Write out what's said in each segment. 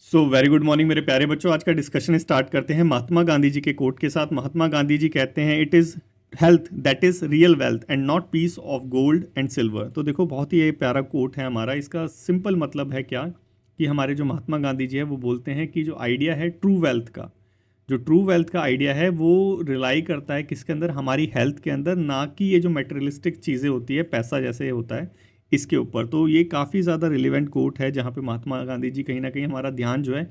Very good morning मेरे प्यारे बच्चों। आज का डिस्कशन स्टार्ट करते हैं महात्मा गांधी जी के कोट के साथ। महात्मा गांधी जी कहते हैं it is health that is real wealth and not piece of gold and silver. तो देखो बहुत ही ये प्यारा कोट है हमारा। इसका सिंपल मतलब है क्या कि हमारे जो महात्मा गांधी जी है वो बोलते हैं कि जो आइडिया है ट्रू वेल्थ का, जो ट्रू वेल्थ का आइडिया है वो रिलाई करता है किसके अंदर, हमारी हेल्थ के अंदर, ना कि ये जो मेटेरियलिस्टिक चीज़ें होती है, पैसा जैसे होता है इसके ऊपर। तो ये काफ़ी ज़्यादा रिलेवेंट कोट है जहाँ पे महात्मा गांधी जी कहीं ना कहीं हमारा ध्यान जो है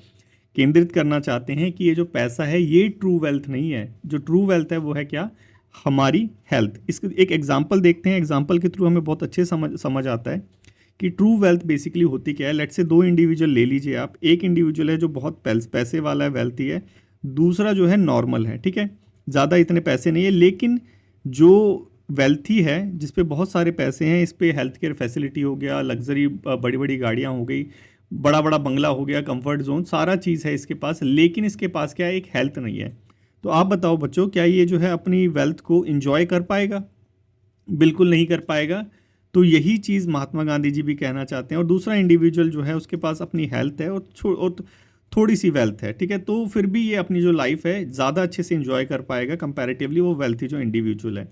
केंद्रित करना चाहते हैं कि ये जो पैसा है ये ट्रू वेल्थ नहीं है। जो ट्रू वेल्थ है वो है क्या, हमारी हेल्थ। इसके एक एग्जांपल देखते हैं। एग्जांपल के थ्रू हमें बहुत अच्छे समझ आता है कि ट्रू वेल्थ बेसिकली होती क्या है। लेट से दो इंडिविजुअल ले लीजिए आप। एक इंडिविजुअल है जो बहुत पैसे वाला है, वेल्थी है। दूसरा जो है नॉर्मल है, ठीक है, ज़्यादा इतने पैसे नहीं है, लेकिन जो वेल्थी है जिस पे बहुत सारे पैसे हैं, इस पे हेल्थ केयर फैसिलिटी हो गया, लग्जरी बड़ी बड़ी गाड़ियाँ हो गई, बड़ा बड़ा बंगला हो गया, कंफर्ट जोन, सारा चीज़ है इसके पास, लेकिन इसके पास क्या है, एक हेल्थ नहीं है। तो आप बताओ बच्चों, क्या ये जो है अपनी वेल्थ को इंजॉय कर पाएगा? बिल्कुल नहीं कर पाएगा। तो यही चीज़ महात्मा गांधी जी भी कहना चाहते हैं। और दूसरा इंडिविजुअल जो है उसके पास अपनी हेल्थ है और थोड़ी सी वेल्थ है, ठीक है, तो फिर भी ये अपनी जो लाइफ है ज़्यादा अच्छे से इंजॉय कर पाएगा कंपैरेटिवली वो वेल्थी जो इंडिविजुअल है।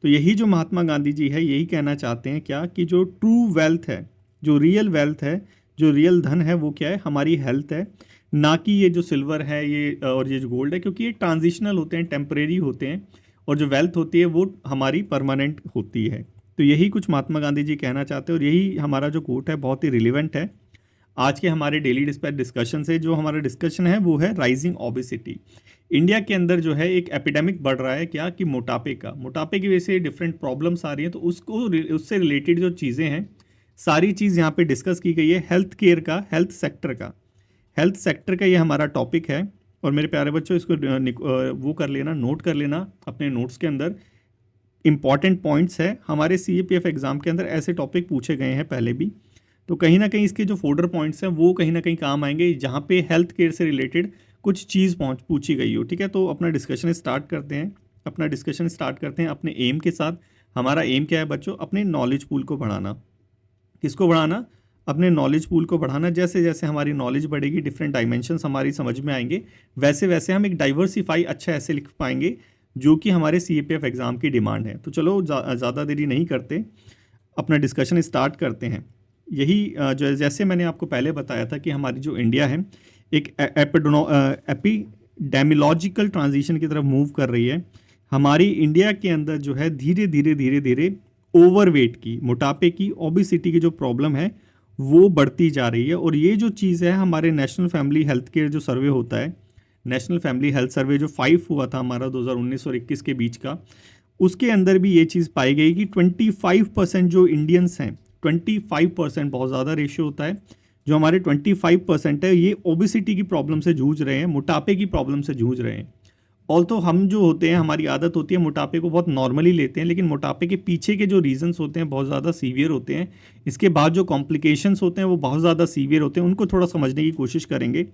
तो यही जो महात्मा गांधी जी है यही कहना चाहते हैं क्या, कि जो ट्रू वेल्थ है, जो रियल वेल्थ है, जो रियल धन है, वो क्या है, हमारी हेल्थ है, ना कि ये जो सिल्वर है ये और ये जो गोल्ड है, क्योंकि ये ट्रांजिशनल होते हैं, टेम्परेरी होते हैं। और जो वेल्थ होती है वो हमारी परमानेंट होती है। तो यही कुछ महात्मा गांधी जी कहना चाहते हैं और यही हमारा जो कोट है बहुत ही रिलेवेंट है आज के हमारे डेली डिस्कशन से। जो हमारा डिस्कशन है वो है राइजिंग ओबेसिटी। इंडिया के अंदर जो है एक एपिडेमिक बढ़ रहा है क्या, कि मोटापे का। मोटापे की वजह से डिफरेंट प्रॉब्लम्स आ रही हैं। तो उससे रिलेटेड जो चीज़ें हैं सारी चीज़ यहाँ पे डिस्कस की गई है। हेल्थ केयर का, हेल्थ सेक्टर का, हेल्थ सेक्टर का ये हमारा टॉपिक है। और मेरे प्यारे बच्चों इसको वो कर लेना, नोट कर लेना अपने नोट्स के अंदर। इंपॉर्टेंट पॉइंट्स है, हमारे CAPF एग्ज़ाम के अंदर ऐसे टॉपिक पूछे गए हैं पहले भी। तो कहीं ना कहीं इसके जो फोल्डर पॉइंट्स हैं वो कहीं ना कहीं काम आएंगे जहाँ पे हेल्थ केयर से रिलेटेड कुछ चीज़ पूछी गई हो, ठीक है। तो अपना डिस्कशन स्टार्ट करते हैं। अपने एम के साथ। हमारा एम क्या है बच्चों, अपने नॉलेज पूल को बढ़ाना। किसको बढ़ाना? अपने नॉलेज पूल को बढ़ाना। जैसे जैसे हमारी नॉलेज बढ़ेगी, डिफरेंट डायमेंशंस हमारी समझ में आएंगे, वैसे वैसे हम एक डाइवर्सिफाई अच्छा ऐसे लिख पाएंगे जो कि हमारे CAPF एग्ज़ाम की डिमांड है। तो चलो ज़्यादा देरी नहीं करते, अपना डिस्कशन स्टार्ट करते हैं। यही जो जैसे मैंने आपको पहले बताया था कि हमारी जो इंडिया है एक एपिडेमियोलॉजिकल ट्रांजिशन की तरफ मूव कर रही है। हमारी इंडिया के अंदर जो है धीरे धीरे ओवरवेट की, मोटापे की, ओबेसिटी की जो प्रॉब्लम है वो बढ़ती जा रही है। और ये जो चीज़ है, हमारे नेशनल फैमिली हेल्थ केयर जो सर्वे होता है, नेशनल फैमिली हेल्थ सर्वे जो 5 हुआ था हमारा 2019 और 21 के बीच का, उसके अंदर भी ये चीज़ पाई गई कि 25% जो इंडियंस हैं, 25% बहुत ज़्यादा रेशियो होता है, जो हमारे 25% है ये ओबेसिटी की प्रॉब्लम से जूझ रहे हैं, मोटापे की प्रॉब्लम से जूझ रहे हैं। ऑल्सो हम जो होते हैं, हमारी आदत होती है मोटापे को बहुत नॉर्मली लेते हैं, लेकिन मोटापे के पीछे के जो रीजंस होते हैं बहुत ज़्यादा सीवियर होते हैं। इसके बाद जो कॉम्प्लिकेशंस होते हैं वो बहुत ज़्यादा सीवियर होते हैं, उनको थोड़ा समझने की कोशिश करेंगे।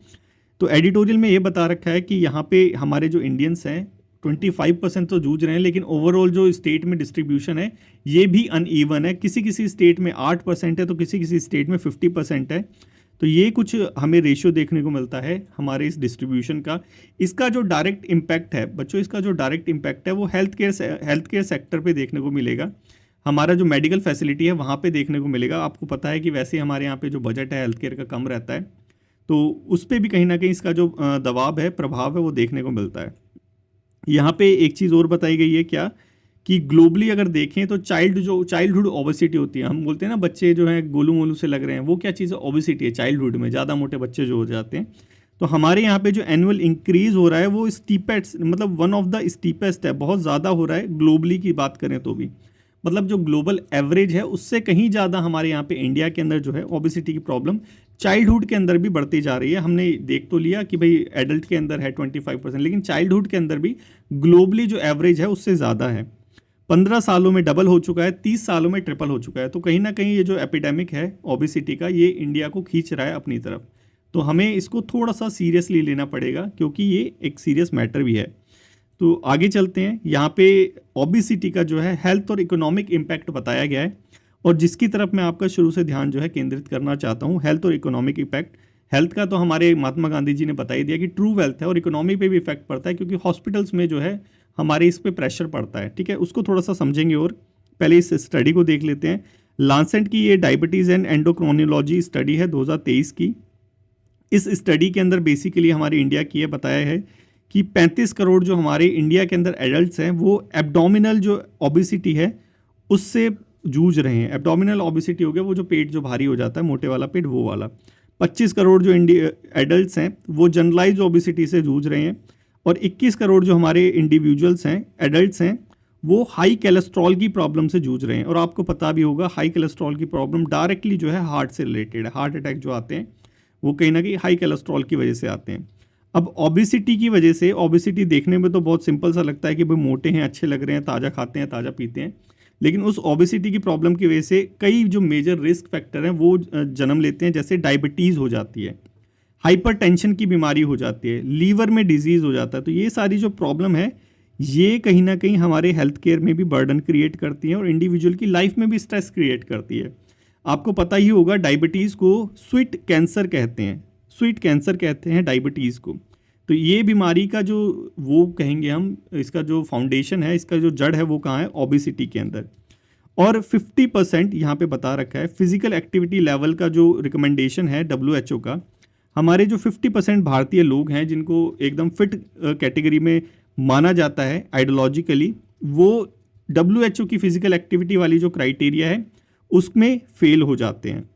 तो एडिटोरियल में ये बता रखा है कि यहाँ पे हमारे जो इंडियंस हैं 25% तो जूझ रहे हैं, लेकिन ओवरऑल जो स्टेट में डिस्ट्रीब्यूशन है ये भी अनइवन है। किसी किसी स्टेट में 8% है तो किसी किसी स्टेट में 50% है। तो ये कुछ हमें रेशियो देखने को मिलता है हमारे इस डिस्ट्रीब्यूशन का। इसका जो डायरेक्ट इम्पैक्ट है बच्चों, इसका जो डायरेक्ट इम्पैक्ट है वो हेल्थ केयर सेक्टर पे देखने को मिलेगा। हमारा जो मेडिकल फैसिलिटी है वहाँ पे देखने को मिलेगा। आपको पता है कि वैसे हमारे यहाँ पे जो बजट है हेल्थ केयर का कम रहता है, तो उस पर भी कहीं ना कहीं इसका जो दबाव है, प्रभाव है, वो देखने को मिलता है। यहाँ पे एक चीज़ और बताई गई है क्या, कि ग्लोबली अगर देखें तो चाइल्डहुड ओबेसिटी होती है, हम बोलते हैं ना बच्चे जो हैं गोलू मोलू से लग रहे हैं, वो क्या चीज़ है, ओबेसिटी है। चाइल्डहुड में ज़्यादा मोटे बच्चे जो हो जाते हैं। तो हमारे यहाँ पे जो एनुअल इंक्रीज हो रहा है वो स्टीपेस्ट, मतलब वन ऑफ द स्टीपेस्ट है, बहुत ज़्यादा हो रहा है ग्लोबली की बात करें तो भी। मतलब जो ग्लोबल एवरेज है उससे कहीं ज़्यादा हमारे यहाँ पे इंडिया के अंदर जो है ओबेसिटी की प्रॉब्लम चाइल्डहुड के अंदर भी बढ़ती जा रही है। हमने देख तो लिया कि भाई एडल्ट के अंदर है 25%, लेकिन चाइल्डहुड के अंदर भी ग्लोबली जो एवरेज है उससे ज़्यादा है। 15 सालों में डबल हो चुका है, 30 सालों में ट्रिपल हो चुका है। तो कहीं ना कहीं ये जो एपिडेमिक है ओबेसिटी का, ये इंडिया को खींच रहा है अपनी तरफ। तो हमें इसको थोड़ा सा सीरियसली लेना पड़ेगा, क्योंकि ये एक सीरियस मैटर भी है। तो आगे चलते हैं। यहाँ पे ओबेसिटी का जो है हेल्थ और इकोनॉमिक इम्पैक्ट बताया गया है, और जिसकी तरफ मैं आपका शुरू से ध्यान जो है केंद्रित करना चाहता हूँ, हेल्थ और इकोनॉमिक इम्पैक्ट। हेल्थ का तो हमारे महात्मा गांधी जी ने बता ही दिया कि ट्रू वेल्थ है, और इकोनॉमी पे भी इफेक्ट पड़ता है क्योंकि हॉस्पिटल्स में जो है हमारे इस पे प्रेशर पड़ता है, ठीक है। उसको थोड़ा सा समझेंगे, और पहले इस स्टडी को देख लेते हैं। लांसेट की ये डायबिटीज़ एंड एंडोक्रोनोलॉजी स्टडी है 2023 की। इस स्टडी के अंदर बेसिकली हमारे इंडिया की ये बताया है कि 35 करोड़ जो हमारे इंडिया के अंदर एडल्ट्स हैं वो एब्डोमिनल जो ओबिसिटी है उससे जूझ रहे हैं। एब्डोमिनल ओबिसिटी हो गया वो जो पेट जो भारी हो जाता है, मोटे वाला पेट, वो वाला। 25 करोड़ जो इंडिया एडल्ट्स हैं वो जनरलाइज ओबिसिटी से जूझ रहे हैं, और 21 करोड़ जो हमारे इंडिविजुअल्स हैं, एडल्ट्स हैं, वो हाई कोलेस्ट्रॉल की प्रॉब्लम से जूझ रहे हैं। और आपको पता भी होगा हाई कोलेस्ट्रॉल की प्रॉब्लम डायरेक्टली जो है हार्ट से रिलेटेड है। हार्ट अटैक जो आते हैं वो कहीं ना कहीं हाई कोलेस्ट्रॉल की वजह से आते हैं। अब ओबिसिटी की वजह से, ओबिसिटी देखने में तो बहुत सिंपल सा लगता है कि भाई मोटे हैं, अच्छे लग रहे हैं, ताज़ा खाते हैं, ताज़ा पीते हैं, लेकिन उस ओबिसिटी की प्रॉब्लम की वजह से कई जो मेजर रिस्क फैक्टर हैं वो जन्म लेते हैं। जैसे डायबिटीज़ हो जाती है, हाइपरटेंशन की बीमारी हो जाती है, लीवर में डिजीज़ हो जाता है। तो ये सारी जो प्रॉब्लम है ये कहीं ना कहीं हमारे हेल्थ केयर में भी बर्डन क्रिएट करती है और इंडिविजुअल की लाइफ में भी स्ट्रेस क्रिएट करती है। आपको पता ही होगा डायबिटीज़ को स्वीट कैंसर कहते हैं, स्वीट कैंसर कहते हैं डायबिटीज़ को। तो ये बीमारी का जो वो कहेंगे हम, इसका जो फाउंडेशन है, इसका जो जड़ है वो कहाँ है? ओबिसिटी के अंदर। और 50% यहाँ पे बता रखा है फिजिकल एक्टिविटी लेवल का जो रिकमेंडेशन है WHO का। हमारे जो 50% भारतीय लोग हैं जिनको एकदम फिट कैटेगरी में माना जाता है आइडियोलॉजिकली, वो WHO की फिजिकल एक्टिविटी वाली जो क्राइटेरिया है उसमें फेल हो जाते हैं।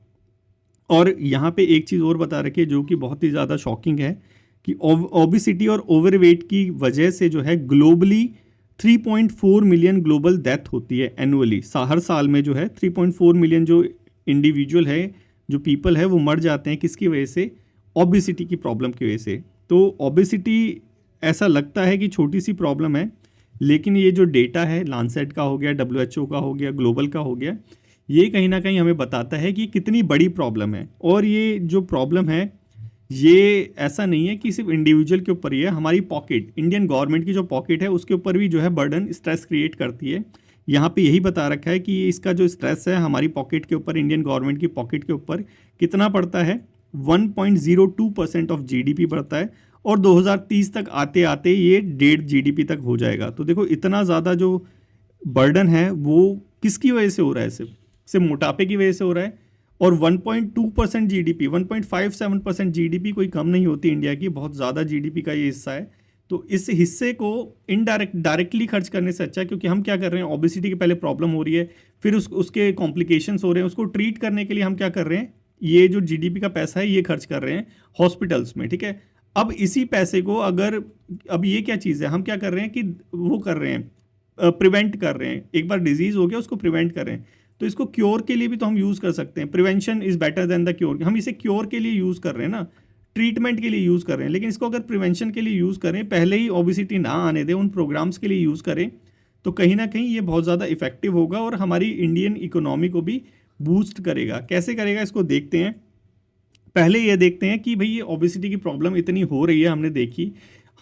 और यहाँ पे एक चीज़ और बता रखी है जो कि बहुत ही ज़्यादा शॉकिंग है कि ओबिसिटी और ओवरवेट की वजह से जो है ग्लोबली 3.4 मिलियन ग्लोबल डेथ होती है एनुअली। हर साल में जो है 3.4 मिलियन जो इंडिविजुअल है, जो पीपल है, वो मर जाते हैं। किसकी वजह से? ओबिसिटी की प्रॉब्लम की वजह से। तो ओबिसिटी ऐसा लगता है कि छोटी सी प्रॉब्लम है, लेकिन ये जो डेटा है लांसेट का हो गया, WHO का हो गया, ग्लोबल का हो गया, ये कहीं ना कहीं हमें बताता है कि कितनी बड़ी प्रॉब्लम है। और ये जो प्रॉब्लम है ये ऐसा नहीं है कि सिर्फ इंडिविजुअल के ऊपर ही है, हमारी पॉकेट, इंडियन गवर्नमेंट की जो पॉकेट है उसके ऊपर भी जो है बर्डन, स्ट्रेस क्रिएट करती है। यहाँ पे यही बता रखा है कि इसका जो स्ट्रेस है हमारी पॉकेट के ऊपर, इंडियन गवर्नमेंट की पॉकेट के ऊपर कितना पड़ता है? 1.02% ऑफ GDP पड़ता है, और 2030 तक आते आते ये 1.5 GDP तक हो जाएगा। तो देखो इतना ज़्यादा जो बर्डन है वो किसकी वजह से हो रहा है? सिर्फ मोटापे की वजह से हो रहा है। और 1.2% GDP, 1.57% GDP कोई कम नहीं होती इंडिया की, बहुत ज़्यादा GDP का ये हिस्सा है। तो इस हिस्से को डायरेक्टली खर्च करने से अच्छा है, क्योंकि हम क्या कर रहे हैं, ओबिसिटी की पहले प्रॉब्लम हो रही है, फिर उसके कॉम्प्लिकेशंस हो रहे हैं, उसको ट्रीट करने के लिए हम क्या कर रहे हैं, ये जो GDP का पैसा है ये खर्च कर रहे हैं हॉस्पिटल्स में, ठीक है। अब इसी पैसे को अगर, अब ये क्या चीज़ है, हम क्या कर रहे हैं कि वो कर रहे हैं, प्रिवेंट कर रहे हैं। एक बार डिजीज़ हो गया उसको प्रिवेंट कर रहे हैं, तो इसको क्योर के लिए भी तो हम यूज़ कर सकते हैं। Prevention is better than the cure. हम इसे क्योर के लिए यूज़ कर रहे हैं ना, ट्रीटमेंट के लिए यूज़ कर रहे हैं, लेकिन इसको अगर प्रिवेंशन के लिए यूज़ करें, पहले ही ओबिसिटी ना आने दें, उन प्रोग्राम्स के लिए यूज़ करें, तो कहीं ना कहीं ये बहुत ज़्यादा इफेक्टिव होगा और हमारी इंडियन इकोनॉमी को भी बूस्ट करेगा। कैसे करेगा इसको देखते हैं। पहले ये देखते हैं कि भाई ये ओबिसिटी की प्रॉब्लम इतनी हो रही है, हमने देखी,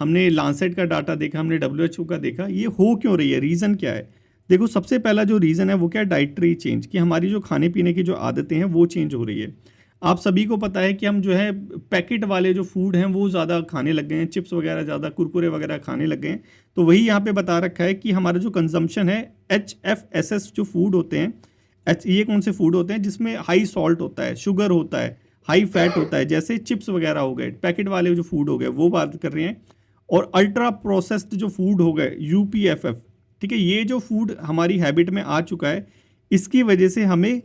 हमने लांसेट का डाटा देखा, हमने WHO का देखा, ये हो क्यों रही है, रीज़न क्या है? देखो सबसे पहला जो रीज़न है वो क्या है? डाइटरी चेंज, कि हमारी जो खाने पीने की जो आदतें हैं वो चेंज हो रही है। आप सभी को पता है कि हम जो है पैकेट वाले जो फूड हैं वो ज़्यादा खाने लग गए हैं, चिप्स वगैरह ज़्यादा, कुरकुरे वगैरह खाने लग गए हैं। तो वही यहाँ पे बता रखा है कि हमारा जो कंजम्पशन है, HFSS जो फूड होते हैं, ये कौन से फूड होते हैं जिसमें हाई सॉल्ट होता है, शुगर होता है, हाई फैट होता है, जैसे चिप्स वगैरह हो गए, पैकेट वाले जो फूड हो गए वो बात कर रहे हैं। और अल्ट्रा प्रोसेस्ड जो फूड हो गए, UPFF, ठीक है, ये जो फूड हमारी हैबिट में आ चुका है, इसकी वजह से हमें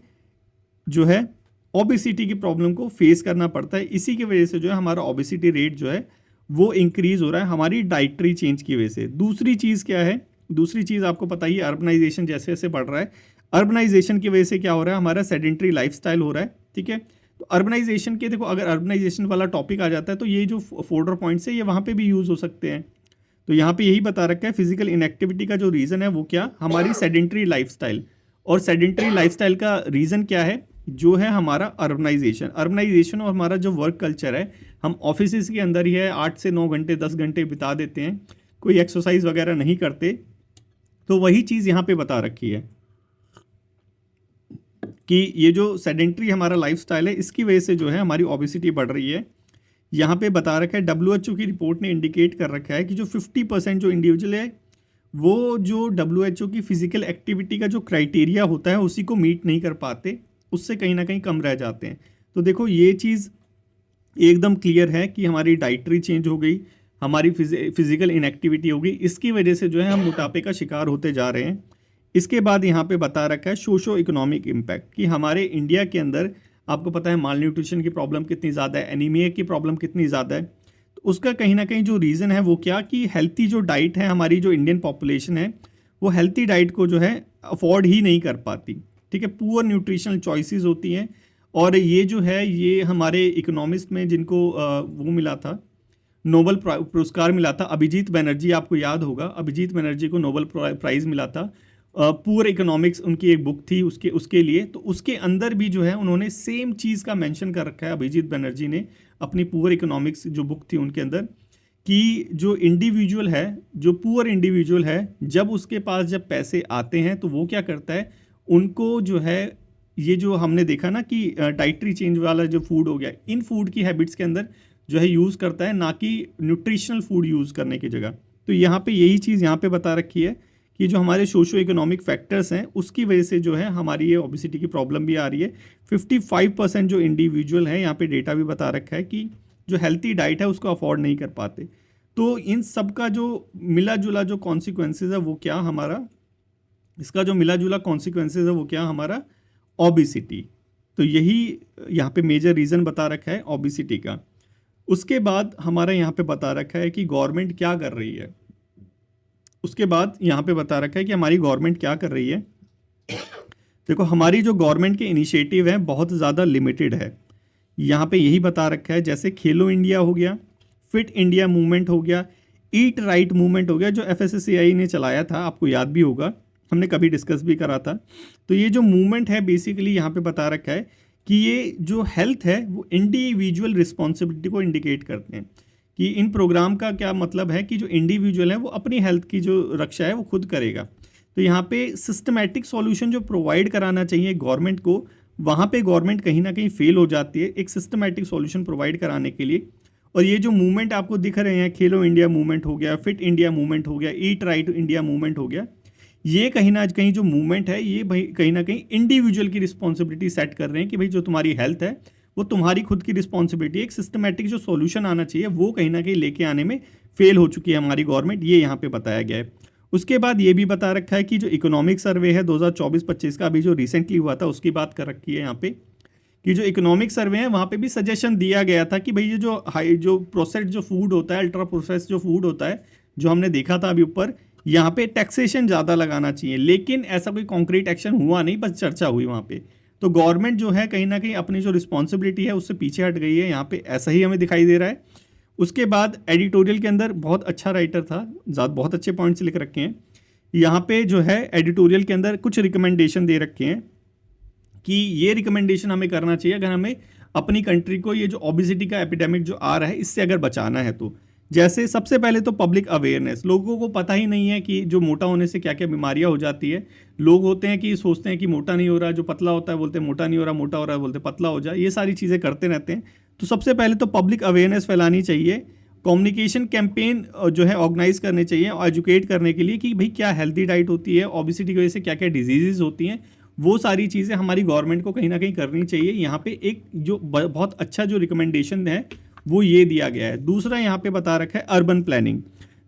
जो है ओबिसिटी की प्रॉब्लम को फेस करना पड़ता है। इसी की वजह से जो है हमारा ओबिसिटी रेट जो है वो इंक्रीज हो रहा है, हमारी डाइटरी चेंज की वजह से। दूसरी चीज़ क्या है? दूसरी चीज़ आपको पता ही है, अर्बनाइजेशन जैसे जैसे बढ़ रहा है, अर्बनाइजेशन की वजह से क्या हो रहा है, हमारा सेडेंट्री लाइफस्टाइल हो रहा है, ठीक है। तो अर्बनाइजेशन के, देखो अगर अर्बनाइजेशन वाला टॉपिक आ जाता है तो ये जो 4 पॉइंट्स है ये वहाँ पे भी यूज़ हो सकते हैं। तो यहाँ पे यही बता रखा है फिजिकल इनएक्टिविटी का जो रीज़न है वो क्या, हमारी सेडेंट्री लाइफस्टाइल। और सेडेंट्री लाइफस्टाइल का रीज़न क्या है? जो है हमारा अर्बनाइजेशन और हमारा जो वर्क कल्चर है, हम ऑफिस के अंदर ही है, 8 से 9 घंटे 10 घंटे बिता देते हैं, कोई एक्सरसाइज वगैरह नहीं करते। तो वही चीज़ यहाँ पे बता रखी है कि ये जो सेडेंट्री हमारा लाइफस्टाइल है इसकी वजह से जो है हमारी ओबिसिटी बढ़ रही है। यहाँ पे बता रखा है, WHO की रिपोर्ट ने इंडिकेट कर रखा है कि जो 50% जो इंडिविजुअल है वो जो WHO की फिजिकल एक्टिविटी का जो क्राइटेरिया होता है उसी को मीट नहीं कर पाते, उससे कहीं ना कहीं कम रह जाते हैं। तो देखो ये चीज़ एकदम क्लियर है कि हमारी डाइटरी चेंज हो गई, हमारी फिजिकल इनएक्टिविटी हो गई, इसकी वजह से जो है हम मोटापे का शिकार होते जा रहे हैं। इसके बाद यहाँ पे बता रखा है सोशो इकोनॉमिक इम्पैक्ट, कि हमारे इंडिया के अंदर आपको पता है माल न्यूट्रिशन की प्रॉब्लम कितनी ज़्यादा है, एनीमिया की प्रॉब्लम कितनी ज़्यादा है। तो उसका कहीं ना कहीं जो रीज़न है वो क्या, कि हेल्थी जो डाइट है, हमारी जो इंडियन पॉपुलेशन है वो हेल्थी डाइट को जो है अफोर्ड ही नहीं कर पाती। ठीक है, पुअर न्यूट्रिशनल चॉइसेस होती हैं। और ये जो है ये हमारे इकोनॉमिस्ट में जिनको वो मिला था, नोबल पुरस्कार मिला था, अभिजीत बनर्जी, आपको याद होगा अभिजीत बनर्जी को नोबल प्राइज़ मिला था। पुअर इकोनॉमिक्स उनकी एक बुक थी उसके उसके लिए, तो उसके अंदर भी जो है उन्होंने सेम चीज़ का मेंशन कर रखा है अभिजीत बनर्जी ने अपनी पुअर इकोनॉमिक्स जो बुक थी उनके अंदर, कि जो इंडिविजुअल है, जो पुअर इंडिविजुअल है, जब उसके पास जब पैसे आते हैं तो वो क्या करता है, उनको जो है ये जो हमने देखा ना कि डाइटरी चेंज वाला जो फूड हो गया, इन फूड की हैबिट्स के अंदर जो है यूज़ करता है, ना कि न्यूट्रिशनल फूड यूज़ करने की जगह। तो यहाँ पे यही चीज़ यहाँ पे बता रखी है कि जो हमारे सोशो इकोनॉमिक फैक्टर्स हैं उसकी वजह से जो है हमारी ये ओबेसिटी की प्रॉब्लम भी आ रही है। 55% जो इंडिविजुअल है, यहाँ पे डेटा भी बता रखा है कि जो हेल्थी डाइट है उसको अफोर्ड नहीं कर पाते। तो इन सब का जो मिला जुला जो कॉन्सिक्वेंसेज है वो क्या हमारा, इसका जो मिला जुला कॉन्सिक्वेंसेज है वो क्या हमारा, ओबेसिटी। तो यही यहाँ पे मेजर रीज़न बता रखा है ओबेसिटी का। उसके बाद हमारा यहाँ पे बता रखा है कि गवर्नमेंट क्या कर रही है। उसके बाद यहाँ पे बता रखा है कि हमारी गवर्नमेंट क्या कर रही है। देखो हमारी जो गवर्नमेंट के इनिशिएटिव हैं बहुत ज़्यादा लिमिटेड है। यहाँ पे यही बता रखा है, जैसे खेलो इंडिया हो गया, फिट इंडिया मूवमेंट हो गया, ईट राइट मूवमेंट हो गया, जो FSSAI ने चलाया था, आपको याद भी होगा, हमने कभी डिस्कस भी करा था। तो ये जो मूवमेंट है बेसिकली यहाँ पे बता रखा है कि ये जो हेल्थ है वो इंडिविजुअल रिस्पॉन्सिबिलिटी को इंडिकेट करते हैं, कि इन प्रोग्राम का क्या मतलब है कि जो इंडिविजुअल है वो अपनी हेल्थ की जो रक्षा है वो खुद करेगा। तो यहाँ पे सिस्टमैटिक सॉल्यूशन जो प्रोवाइड कराना चाहिए गवर्नमेंट को, वहाँ पे गवर्नमेंट कहीं ना कहीं फेल हो जाती है एक सिस्टमैटिक सॉल्यूशन प्रोवाइड कराने के लिए। और ये जो मूवमेंट आपको दिख रहे हैं, खेलो इंडिया मूवमेंट हो गया, फिट इंडिया मूवमेंट हो गया, ईट राइट इंडिया मूवमेंट हो गया, ये कहीं ना कहीं जो मूवमेंट है ये भाई कहीं ना कहीं इंडिविजुअल की रिस्पॉन्सिबिलिटी सेट कर रहे हैं कि भाई जो तुम्हारी हेल्थ है वो तुम्हारी खुद की रिस्पॉन्सिबिलिटी है। एक सिस्टमैटिक जो सॉल्यूशन आना चाहिए वो कहीं ना कहीं लेके आने में फेल हो चुकी है हमारी गवर्नमेंट, ये यहाँ पे बताया गया है। उसके बाद ये भी बता रखा है कि जो इकोनॉमिक सर्वे है 2024-25 का अभी जो रिसेंटली हुआ था उसकी बात कर रखी है यहाँ पे, कि जो इकोनॉमिक सर्वे है वहाँ पे भी सजेशन दिया गया था कि भाई ये जो हाई जो प्रोसेस्ड जो फूड होता है, अल्ट्रा प्रोसेस्ड जो फूड होता है, जो हमने देखा था अभी ऊपर, यहाँ पे टैक्सेशन ज़्यादा लगाना चाहिए। लेकिन ऐसा कोई कॉन्क्रीट एक्शन हुआ नहीं, बस चर्चा हुई वहाँ पे। तो गवर्नमेंट जो है कहीं ना कहीं अपनी जो रिस्पॉन्सिबिलिटी है उससे पीछे हट गई है, यहाँ पे ऐसा ही हमें दिखाई दे रहा है। उसके बाद एडिटोरियल के अंदर बहुत अच्छा राइटर था, बहुत अच्छे पॉइंट्स लिख रखे हैं यहाँ पे। जो है एडिटोरियल के अंदर कुछ रिकमेंडेशन दे रखे हैं कि ये रिकमेंडेशन हमें करना चाहिए अगर हमें अपनी कंट्री को ये जो ओबेसिटी का एपिडेमिक जो आ रहा है इससे अगर बचाना है। तो जैसे सबसे पहले तो पब्लिक अवेयरनेस, लोगों को पता ही नहीं है कि जो मोटा होने से क्या क्या बीमारियां हो जाती है। लोग होते हैं कि सोचते हैं कि मोटा नहीं हो रहा, जो पतला होता है बोलते हैं मोटा नहीं हो रहा, मोटा हो रहा है बोलते पतला हो जाए, ये सारी चीज़ें करते रहते हैं। तो सबसे पहले तो पब्लिक अवेयरनेस फैलानी चाहिए, कम्युनिकेशन कैंपेन जो है ऑर्गेनाइज करने चाहिए और एजुकेट करने के लिए कि भाई क्या हेल्दी डाइट होती है, ओबेसिटी की वजह से क्या क्या डिजीज़ होती हैं, वो सारी चीज़ें हमारी गवर्नमेंट को कहीं ना कहीं करनी चाहिए। यहाँ पे एक जो बहुत अच्छा जो रिकमेंडेशन है वो ये दिया गया है। दूसरा यहाँ पे बता रखा है अर्बन प्लानिंग।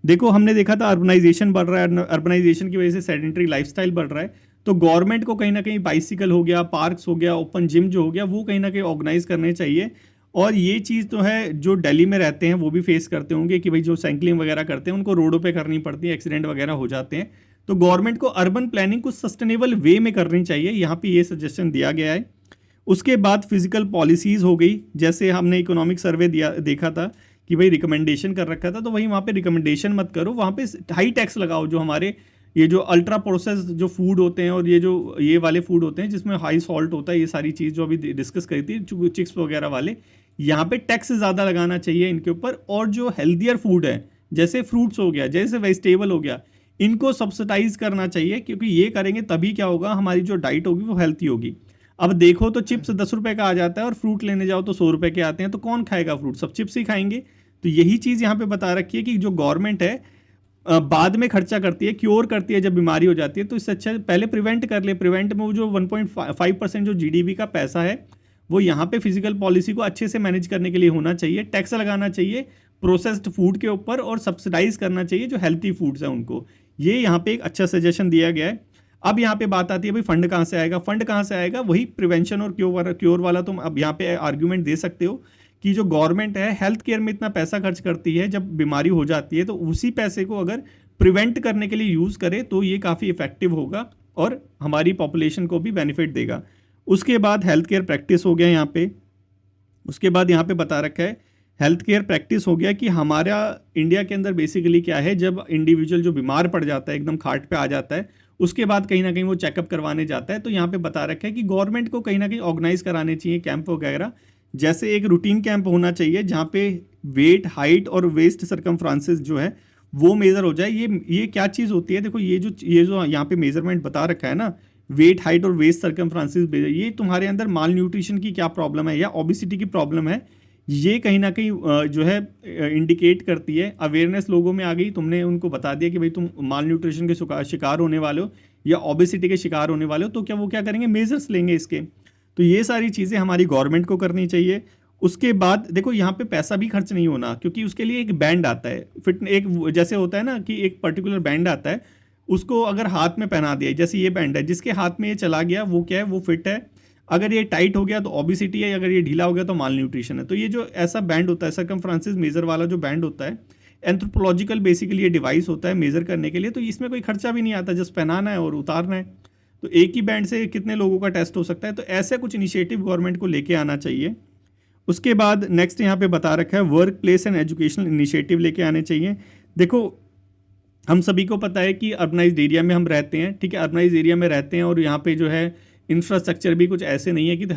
देखो हमने देखा था अर्बनाइजेशन बढ़ रहा है, अर्बनाइजेशन की वजह से सेडेंटरी लाइफस्टाइल बढ़ रहा है, तो गवर्नमेंट को कहीं ना कहीं बाइसिकल हो गया, पार्क्स हो गया, ओपन जिम जो हो गया, वो कहीं ना कहीं ऑर्गेनाइज करने चाहिए। और ये चीज़ तो है जो दिल्ली में रहते हैं वो भी फेस करते होंगे कि भाई जो साइकिलिंग वगैरह करते हैं उनको रोडों पे करनी पड़ती है, एक्सीडेंट वगैरह हो जाते हैं। तो गवर्नमेंट को अर्बन प्लानिंग कुछ सस्टेनेबल वे में करनी चाहिए, यहाँ पे ये सजेशन दिया गया है। उसके बाद फिजिकल पॉलिसीज़ हो गई, जैसे हमने इकोनॉमिक सर्वे देखा था कि भाई रिकमेंडेशन कर रखा था, तो वही वहाँ पे रिकमेंडेशन मत करो, वहाँ पे हाई टैक्स लगाओ। जो हमारे ये जो अल्ट्रा प्रोसेस्ड जो फूड होते हैं और ये वाले फूड होते हैं जिसमें हाई सॉल्ट होता है, ये सारी चीज़ जो अभी डिस्कस करी थी चिप्स वगैरह वाले, यहाँ पे टैक्स ज़्यादा लगाना चाहिए इनके ऊपर। और जो हेल्दियर फूड है जैसे फ्रूट्स हो गया, जैसे वेजिटेबल हो गया, इनको सब्सिडाइज करना चाहिए, क्योंकि ये करेंगे तभी क्या होगा, हमारी जो डाइट होगी वो हेल्थी होगी। अब देखो तो चिप्स 10 रुपए का आ जाता है और फ्रूट लेने जाओ तो 100 रुपए के आते हैं, तो कौन खाएगा फ्रूट? सब चिप्स ही खाएंगे। तो यही चीज़ यहाँ पे बता रखी है कि जो गवर्नमेंट है बाद में खर्चा करती है, क्योर करती है जब बीमारी हो जाती है, तो इससे अच्छा पहले प्रिवेंट कर ले। प्रिवेंट में वो जो 1.5% जो जीडीपी का पैसा है वो यहाँ पे फिजिकल पॉलिसी को अच्छे से मैनेज करने के लिए होना चाहिए। टैक्स लगाना चाहिए प्रोसेस्ड फूड के ऊपर और सब्सिडाइज करना चाहिए जो हेल्थी फूड्स हैं उनको। ये यहाँ पे एक अच्छा सजेशन दिया गया है। अब यहाँ पे बात आती है भाई फंड कहाँ से आएगा? फंड कहाँ से आएगा? वही प्रिवेंशन और क्योर वाला तुम अब यहाँ पे आर्ग्यूमेंट दे सकते हो कि जो गवर्नमेंट है हेल्थ केयर में इतना पैसा खर्च करती है जब बीमारी हो जाती है, तो उसी पैसे को अगर प्रिवेंट करने के लिए यूज़ करे तो ये काफ़ी इफेक्टिव होगा और हमारी पॉपुलेशन को भी बेनिफिट देगा। उसके बाद हेल्थ केयर प्रैक्टिस हो गया यहाँ पे। उसके बाद यहाँ पे बता रखा है हेल्थ केयर प्रैक्टिस हो गया कि हमारा इंडिया के अंदर बेसिकली क्या है, जब इंडिविजुअल जो बीमार पड़ जाता है, एकदम खाट पे आ जाता है, उसके बाद कहीं ना कहीं वो चेकअप करवाने जाता है। तो यहाँ पे बता रखा है कि गवर्नमेंट को कहीं ना कहीं ऑर्गेनाइज कराने चाहिए कैंप वगैरह। जैसे एक रूटीन कैंप होना चाहिए जहाँ पे वेट, हाइट और वेस्ट सरकमफ्रांसिस जो है वो मेज़र हो जाए। ये क्या चीज़ होती है? देखो ये जो यहाँ पे मेजरमेंट बता रखा है ना, वेट, हाइट और वेस्ट सरकमफ्रांसिस, ये तुम्हारे अंदर माल न्यूट्रिशन की क्या प्रॉब्लम है या ओबिसिटी की प्रॉब्लम है, ये कहीं ना कहीं जो है इंडिकेट करती है। अवेयरनेस लोगों में आ गई, तुमने उनको बता दिया कि भाई तुम माल न्यूट्रिशन के शिकार होने वाले हो या ओबिसिटी के शिकार होने वाले हो, तो क्या वो क्या करेंगे? मेजर्स लेंगे इसके। तो ये सारी चीज़ें हमारी गवर्नमेंट को करनी चाहिए। उसके बाद देखो यहाँ पे पैसा भी खर्च नहीं होना, क्योंकि उसके लिए एक बैंड आता है फिट, एक जैसे होता है ना कि एक पर्टिकुलर बैंड आता है, उसको अगर हाथ में पहना दिया, जैसे ये बैंड है, जिसके हाथ में ये चला गया वो क्या है? वो फिट है। अगर ये टाइट हो गया तो ओबिसिटी है, अगर ये ढीला हो गया तो माल न्यूट्रिशन है। तो ये जो ऐसा बैंड होता है, सरकमफ्रांसिस मेजर वाला जो बैंड होता है, एंथ्रोपोलॉजिकल बेसिकली ये डिवाइस होता है मेजर करने के लिए। तो इसमें कोई खर्चा भी नहीं आता, जस्ट पहनाना है और उतारना है। तो एक ही बैंड से कितने लोगों का टेस्ट हो सकता है? तो ऐसे कुछ इनिशिएटिव गवर्नमेंट को लेके आना चाहिए। उसके बाद नेक्स्ट यहाँ पे बता रखा है work place and educational initiative लेके आने चाहिए। देखो हम सभी को पता है कि अर्बनाइज्ड एरिया में हम रहते हैं, ठीक है, अर्बनाइज्ड एरिया में रहते हैं और यहाँ पे जो है इंफ्रास्ट्रक्चर भी कुछ ऐसे नहीं है कि तो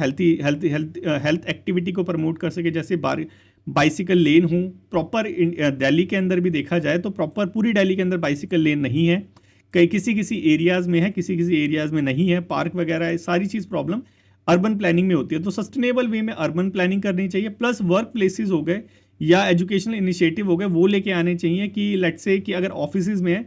हेल्थ एक्टिविटी को प्रमोट कर सके। जैसे बाइसिकल लेन हूँ प्रॉपर, दिल्ली के अंदर भी देखा जाए तो प्रॉपर पूरी दिल्ली के अंदर बाइसिकल लेन नहीं है, कई किसी एरियाज़ में है, किसी एरियाज़ में नहीं है, पार्क वगैरह है, सारी चीज़ प्रॉब्लम अर्बन प्लानिंग में होती है। तो सस्टेनेबल वे में अर्बन प्लानिंग करनी चाहिए, प्लस वर्क प्लेसेस हो गए या एजुकेशनल इनिशिएटिव हो गए वो लेके आने चाहिए कि लेट्स से कि अगर ऑफिसेज में है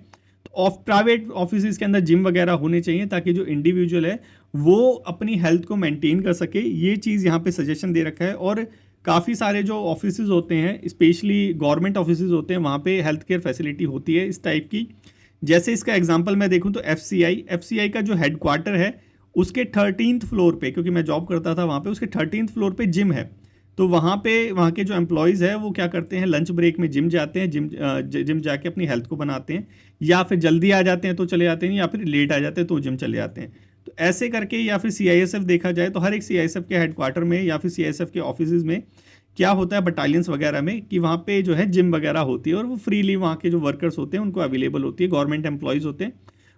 तो प्राइवेट ऑफिसेज के अंदर जिम वगैरह होने चाहिए, ताकि जो इंडिविजुअल है वो अपनी हेल्थ को मेंटेन कर सके। ये चीज़ यहाँ पे सजेशन दे रखा है। और काफ़ी सारे जो ऑफिसेज होते हैं, स्पेशली गवर्नमेंट ऑफिसेज होते हैं, वहाँ पे हेल्थ केयर फैसिलिटी होती है इस टाइप की। जैसे इसका एग्जांपल मैं देखूं तो एफसीआई का जो हेडक्वार्टर है उसके 13th फ्लोर पे, क्योंकि मैं जॉब करता था वहाँ पे, उसके 13th फ्लोर पे जिम है। तो वहाँ के जो एम्प्लॉयज़ है वो क्या करते हैं, लंच ब्रेक में जिम जाते हैं, जिम जाके अपनी हेल्थ को बनाते हैं, या फिर जल्दी आ जाते हैं तो चले जाते हैं, या फिर लेट आ जाते हैं तो जिम चले जाते हैं। तो ऐसे करके, या फिर सीआईएसएफ देखा जाए तो हर एक सीआईएसएफ के हेडक्वार्टर में या फिर सीआईएसएफ के ऑफिस में क्या होता है, बटालियंस वगैरह में, कि वहाँ पे जो है जिम वगैरह होती है और वो फ्रीली वहाँ के जो वर्कर्स होते हैं उनको अवेलेबल होती है, गवर्नमेंट एम्प्लॉयज़ होते हैं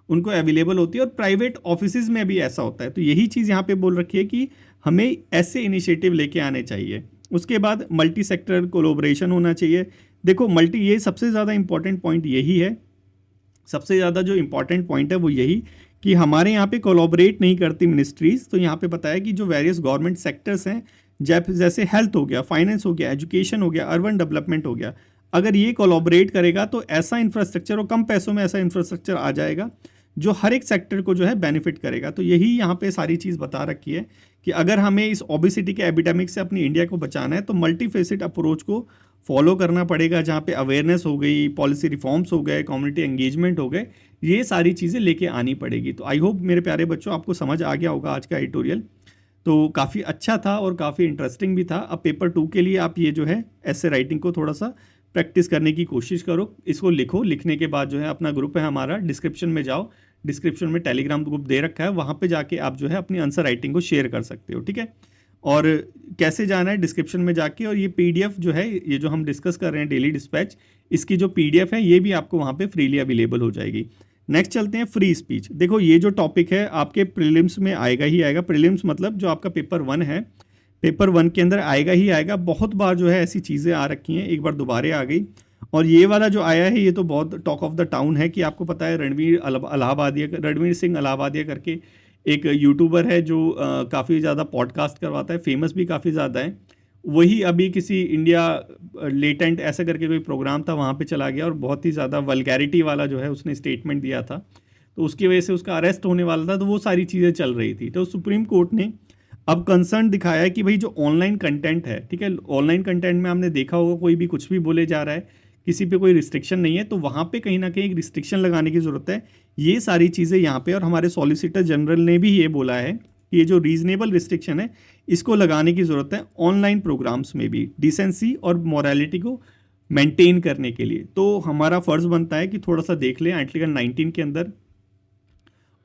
उनको अवेलेबल होती है, और प्राइवेट ऑफिसेज में भी ऐसा होता है। तो यही चीज़ यहाँ पे बोल रखी है कि हमें ऐसे इनिशिएटिव लेके आने चाहिए। उसके बाद मल्टी सेक्टर कोलोब्रेशन होना चाहिए। देखो ये सबसे ज़्यादा इंपॉर्टेंट पॉइंट यही है, सबसे ज़्यादा जो इंपॉर्टेंट पॉइंट है वो यही कि हमारे यहाँ पे कोलैबोरेट नहीं करती मिनिस्ट्रीज़। तो यहाँ पे बताया कि जो वेरियस गवर्नमेंट सेक्टर्स हैं, जैसे हेल्थ हो गया, फाइनेंस हो गया, एजुकेशन हो गया, अर्बन डेवलपमेंट हो गया, अगर ये कोलैबोरेट करेगा तो ऐसा इंफ्रास्ट्रक्चर और कम पैसों में ऐसा इंफ्रास्ट्रक्चर आ जाएगा जो हर एक सेक्टर को जो है बेनिफिट करेगा। तो यही यहाँ पे सारी चीज़ बता रखी है कि अगर हमें इस ओबेसिटी के एपिडेमिक से अपनी इंडिया को बचाना है तो मल्टी फेसेट अप्रोच को फॉलो करना पड़ेगा, जहाँ पे अवेयरनेस हो गई, पॉलिसी रिफॉर्म्स हो गए, कम्युनिटी एंगेजमेंट हो गए, ये सारी चीज़ें लेके आनी पड़ेगी। तो आई होप मेरे प्यारे बच्चों आपको समझ आ गया होगा आज का एडिटोरियल। तो काफ़ी अच्छा था और काफ़ी इंटरेस्टिंग भी था। अब पेपर 2 के लिए आप ये जो है ऐसे राइटिंग को थोड़ा सा प्रैक्टिस करने की कोशिश करो, इसको लिखो। लिखने के बाद जो है अपना ग्रुप है हमारा, डिस्क्रिप्शन में जाओ, डिस्क्रिप्शन में टेलीग्राम ग्रुप दे रखा है, वहाँ पे जाके आप जो है अपनी आंसर राइटिंग को शेयर कर सकते हो, ठीक है। और कैसे जाना है, डिस्क्रिप्शन में जाके, और ये पीडीएफ जो है, ये जो हम डिस्कस कर रहे हैं डेली डिस्पैच, इसकी जो पीडीएफ है ये भी आपको वहाँ पे फ्रीली अवेलेबल हो जाएगी। नेक्स्ट चलते हैं फ्री स्पीच। देखो ये जो टॉपिक है आपके प्रीलिम्स में आएगा ही आएगा। प्रीलिम्स मतलब जो आपका पेपर 1 है, पेपर 1 के अंदर आएगा ही आएगा। बहुत बार जो है ऐसी चीज़ें आ रखी हैं, एक बार दोबारा आ गई। और ये वाला जो आया है ये तो बहुत टॉक ऑफ द टाउन है कि आपको पता है रणवीर सिंह इलाहाबादिया करके एक यूट्यूबर है जो काफ़ी ज़्यादा पॉडकास्ट करवाता है, फेमस भी काफ़ी ज़्यादा है, वही अभी किसी इंडिया लेटेंट ऐसा करके कोई प्रोग्राम था, वहाँ पे चला गया और बहुत ही ज़्यादा वल्गैरिटी वाला जो है उसने स्टेटमेंट दिया था, तो उसकी वजह से उसका अरेस्ट होने वाला था। तो वो सारी चीज़ें चल रही थी। तो सुप्रीम कोर्ट ने अब कंसर्न दिखाया है कि भाई जो ऑनलाइन कंटेंट है, ठीक है, ऑनलाइन कंटेंट में हमने देखा होगा कोई भी कुछ भी बोले जा रहा है, किसी पे कोई रिस्ट्रिक्शन नहीं है, तो वहाँ पे कहीं ना कहीं एक रिस्ट्रिक्शन लगाने की ज़रूरत है। ये सारी चीज़ें यहाँ पे, और हमारे सॉलिसिटर जनरल ने भी ये बोला है कि ये जो रीजनेबल रिस्ट्रिक्शन है इसको लगाने की ज़रूरत है ऑनलाइन प्रोग्राम्स में भी, डिसेंसी और मॉरलिटी को मेंटेन करने के लिए। तो हमारा फ़र्ज़ बनता है कि थोड़ा सा देख लें आर्टिकल 19 के अंदर।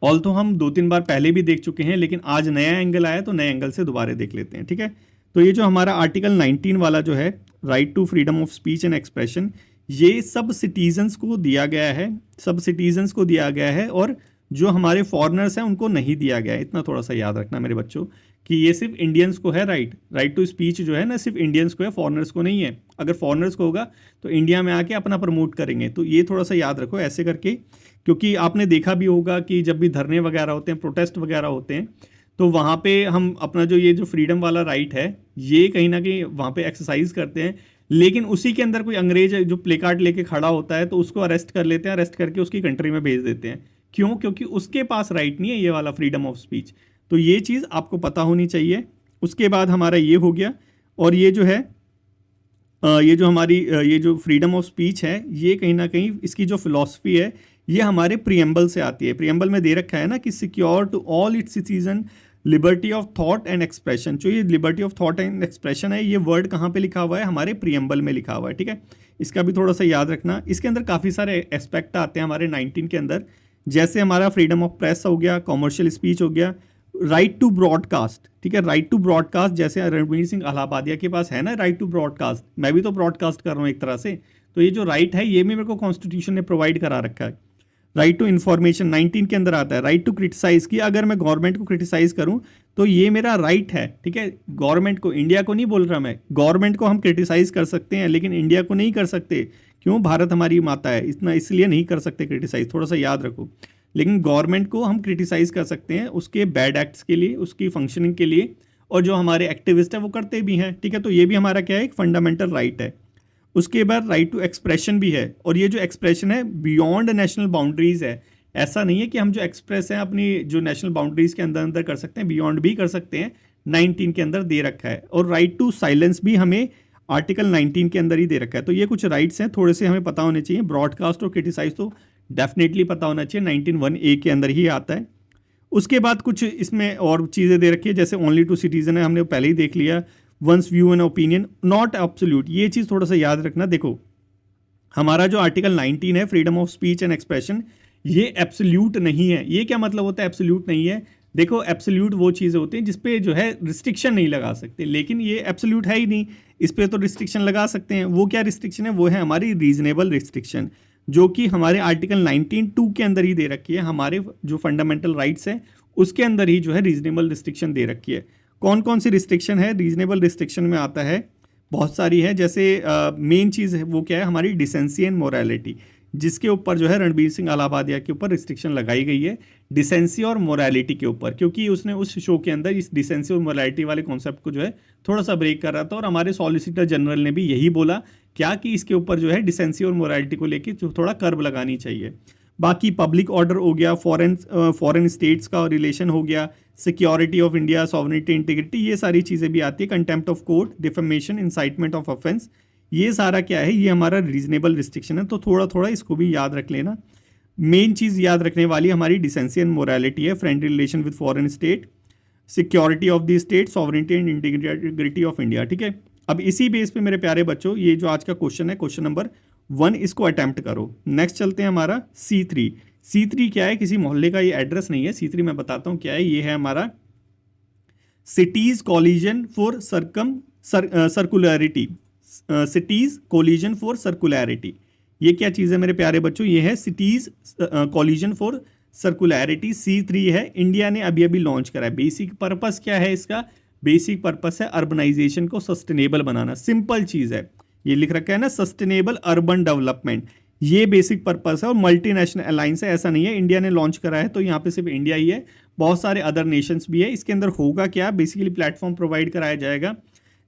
ऑल तो हम 2-3 बार पहले भी देख चुके हैं, लेकिन आज नया एंगल आया तो नए एंगल से दोबारा देख लेते हैं, ठीक है। तो ये जो हमारा आर्टिकल 19 वाला जो है, right to freedom of speech and expression, ये सब सिटीजन्स को दिया गया है, सब सिटीजन्स को दिया गया है, और जो हमारे फॉरेनर्स हैं उनको नहीं दिया गया है। इतना थोड़ा सा याद रखना मेरे बच्चों कि ये सिर्फ इंडियंस को है राइट टू स्पीच जो है ना, सिर्फ इंडियंस को है, फॉरेनर्स को नहीं है। अगर फॉरेनर्स को होगा तो इंडिया में आके अपना प्रमोट करेंगे, तो ये थोड़ा सा याद रखो ऐसे करके, क्योंकि आपने देखा भी होगा कि जब भी धरने वगैरह होते हैं, प्रोटेस्ट वगैरह होते हैं, तो वहाँ पे हम अपना जो ये जो फ्रीडम वाला राइट है ये कहीं ना कहीं वहाँ पे एक्सरसाइज करते हैं, लेकिन उसी के अंदर कोई अंग्रेज जो प्ले कार्ड लेके खड़ा होता है तो उसको अरेस्ट कर लेते हैं, अरेस्ट करके उसकी कंट्री में भेज देते हैं। क्यों? क्योंकि उसके पास राइट नहीं है ये वाला फ्रीडम ऑफ स्पीच। तो ये चीज़ आपको पता होनी चाहिए। उसके बाद हमारा ये हो गया, और ये जो है ये जो हमारी ये जो फ्रीडम ऑफ स्पीच है, ये कहीं ना कहीं इसकी जो फिलॉसफी है ये हमारे प्रियम्बल से आती है। प्रियम्बल में दे रखा है ना कि secure to all its citizen liberty of thought and expression. जो ये liberty of thought and expression है, ये वर्ड कहाँ पे लिखा हुआ है? हमारे प्रियम्बल में लिखा हुआ है, ठीक है। इसका भी थोड़ा सा याद रखना। इसके अंदर काफ़ी सारे एस्पेक्ट आते हैं हमारे 19 के अंदर, जैसे हमारा फ्रीडम ऑफ प्रेस हो गया, कॉमर्शियल स्पीच हो गया, राइट टू ब्रॉडकास्ट, ठीक है, राइट टू ब्रॉडकास्ट। जैसे रणवीर सिंह अलाहाबादिया के पास है ना राइट टू ब्रॉडकास्ट, मैं भी तो ब्रॉडकास्ट कर रहा हूँ एक तरह से, तो ये जो राइट है ये भी मेरे को कॉन्स्टिट्यूशन ने प्रोवाइड करा रखा है। राइट टू इन्फॉर्मेशन 19 के अंदर आता है। राइट टू क्रिटिसाइज, की अगर मैं गवर्नमेंट को क्रिटिसाइज करूं तो ये मेरा राइट है, ठीक है। गवर्नमेंट को, इंडिया को नहीं बोल रहा मैं, गवर्नमेंट को हम क्रिटिसाइज कर सकते हैं लेकिन इंडिया को नहीं कर सकते। क्यों? भारत हमारी माता है, इतना इसलिए नहीं कर सकते क्रिटिसाइज, थोड़ा सा याद रखो। लेकिन गवर्नमेंट को हम क्रिटिसाइज कर सकते हैं उसके बैड एक्ट्स के लिए, उसकी फंक्शनिंग के लिए, और जो हमारे एक्टिविस्ट हैं वो करते भी हैं, ठीक है। तो ये भी हमारा क्या है? एक फंडामेंटल राइट है। उसके बाद राइट टू एक्सप्रेशन भी है, और ये जो एक्सप्रेशन है बियॉन्ड नेशनल बाउंड्रीज है। ऐसा नहीं है कि हम जो एक्सप्रेस हैं अपनी जो नेशनल बाउंड्रीज के अंदर अंदर कर सकते हैं, बियॉन्ड भी कर सकते हैं, 19 के अंदर दे रखा है। और राइट टू साइलेंस भी हमें आर्टिकल 19 के अंदर ही दे रखा है। तो ये कुछ राइट्स हैं, थोड़े से हमें पता होने चाहिए। ब्रॉडकास्ट और क्रिटिसाइज तो डेफिनेटली पता होना चाहिए, 19(1)(a) के अंदर ही आता है। उसके बाद कुछ इसमें और चीज़ें दे रखी है, जैसे ओनली टू सिटीजन है, हमने पहले ही देख लिया। One's view and opinion not absolute, ये चीज़ थोड़ा सा याद रखना। देखो हमारा जो आर्टिकल 19 है freedom of speech and expression, ये एब्सोल्यूट नहीं है। ये क्या मतलब होता है एब्सोल्यूट नहीं है? देखो एब्सोल्यूट वो चीज़ें होती हैं जिसपे जो है रिस्ट्रिक्शन नहीं लगा सकते, लेकिन ये एब्सोल्यूट है ही नहीं, इस पर तो रिस्ट्रिक्शन लगा सकते हैं। वो क्या रिस्ट्रिक्शन है? वो है हमारी रीजनेबल रिस्ट्रिक्शन, जो कि हमारे आर्टिकल 19(2) के अंदर ही दे रखी है। हमारे जो फंडामेंटल राइट्स हैं उसके अंदर ही जो है रीजनेबल रिस्ट्रिक्शन दे रखी है। कौन कौन सी रिस्ट्रिक्शन है? रीजनेबल रिस्ट्रिक्शन में आता है, बहुत सारी है। जैसे मेन चीज़ है वो क्या है? हमारी डिसेंसी एंड मोरालिटी, जिसके ऊपर जो है रणबीर सिंह अलाहाबादिया के ऊपर रिस्ट्रिक्शन लगाई गई है, डिसेंसी और मोरालिटी के ऊपर, क्योंकि उसने उस शो के अंदर इस डिसेंसी और मोरालिटी वाले कॉन्सेप्ट को जो है थोड़ा सा ब्रेक कर रहा था। और हमारे सॉलिसिटर जनरल ने भी यही बोला क्या कि इसके ऊपर जो है डिसेंसी और मोरालिटी को लेकर जो थोड़ा कर्ब लगानी चाहिए। बाकी पब्लिक ऑर्डर हो गया, फॉरेन स्टेट्स का रिलेशन हो गया, security of India, sovereignty, integrity, ये सारी चीज़ें भी आती है। Contempt of court, defamation, incitement of offence, ये सारा क्या है? ये हमारा रीजनेबल रिस्ट्रिक्शन है। तो थोड़ा थोड़ा इसको भी याद रख लेना। मेन चीज़ याद रखने वाली हमारी डिसेंसी एंड मोरालिटी है, friendly relation with foreign state, security of the state, sovereignty and integrity of India, ठीक है। अब इसी बेस पे मेरे प्यारे बच्चों, ये जो आज का क्वेश्चन है, क्वेश्चन नंबर 1, इसको अटैम्प्ट करो। नेक्स्ट चलते हैं हमारा C3। C3 क्या है? किसी मोहल्ले का ये एड्रेस नहीं है। C3 मैं बताता हूँ क्या है। ये है हमारा cities collision for circularity, cities collision for circularity. ये क्या चीज़ है मेरे प्यारे बच्चों? ये है सिटीज कोलिजन फॉर सर्कुलरिटी, C3 है। इंडिया ने अभी अभी लॉन्च करा है। बेसिक पर्पस क्या है इसका? बेसिक पर्पस है अर्बनाइजेशन को सस्टेनेबल बनाना। सिंपल चीज़ है, ये लिख रखा है ना, सस्टेनेबल अर्बन डेवलपमेंट। ये बेसिक पर्पस है और मल्टीनेशनल अलायंस है, ऐसा नहीं है इंडिया ने लॉन्च करा है तो यहाँ पे सिर्फ इंडिया ही है, बहुत सारे अदर नेशंस भी है। इसके अंदर होगा क्या, बेसिकली प्लेटफॉर्म प्रोवाइड कराया जाएगा